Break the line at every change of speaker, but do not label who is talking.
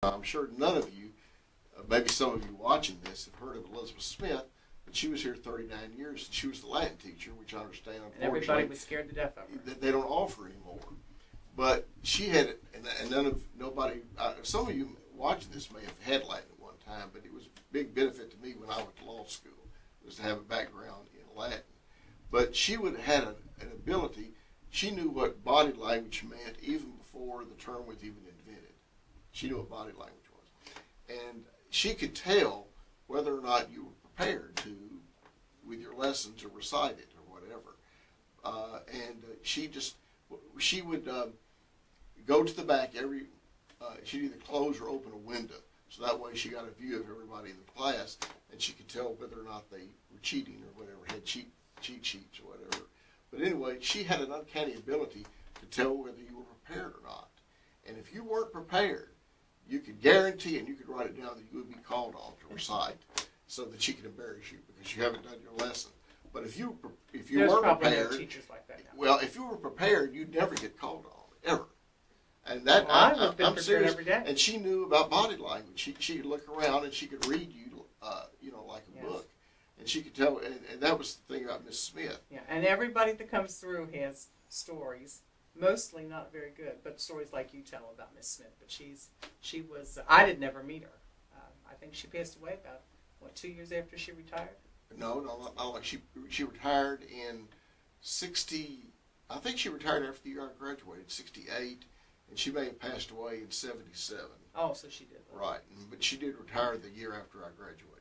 I'm sure none of you, maybe some of you watching this, have heard of Elizabeth Smith, but she was here 39 years, and she was the Latin teacher, which I understand,
And everybody
unfortunately,
was scared to death of her.
that they don't offer anymore. But she had, and nobody, some of you watching this may have had Latin at one time, but it was a big benefit to me when I went to law school, was to have a background in Latin. But she would have had an ability, she knew what body language meant even before the term was even invented. She knew what body language was. And she could tell whether or not you were prepared to, with your lessons, or recite it or whatever. She would go to the back she'd either close or open a window. So that way she got a view of everybody in the class, and she could tell whether or not they were cheating or whatever, had cheat sheets or whatever. But anyway, she had an uncanny ability to tell whether you were prepared or not. And if you weren't prepared, you could guarantee, and you could write it down, that you would be called on to recite, so that she could embarrass you because you haven't done your lesson. But if you
There's
weren't
probably
prepared,
no teachers like that now.
well, if you were prepared, you'd never get called on ever. And that
Well, I would have been
I'm
prepared
serious.
every day.
And she knew about body language. She could look around and she could read you, like a
Yes.
book, and she could tell. And that was the thing about Miss Smith.
Yeah, and everybody that comes through has stories, mostly not very good, but stories like you tell about Miss Smith. But she was. I did never meet her. I think she passed away about 2 years after she retired.
No, not like she retired in '60. I think she retired after the year I graduated, '68, and she may have passed away in '77.
Oh, so she did.
Right, but she did retire the year after I graduated.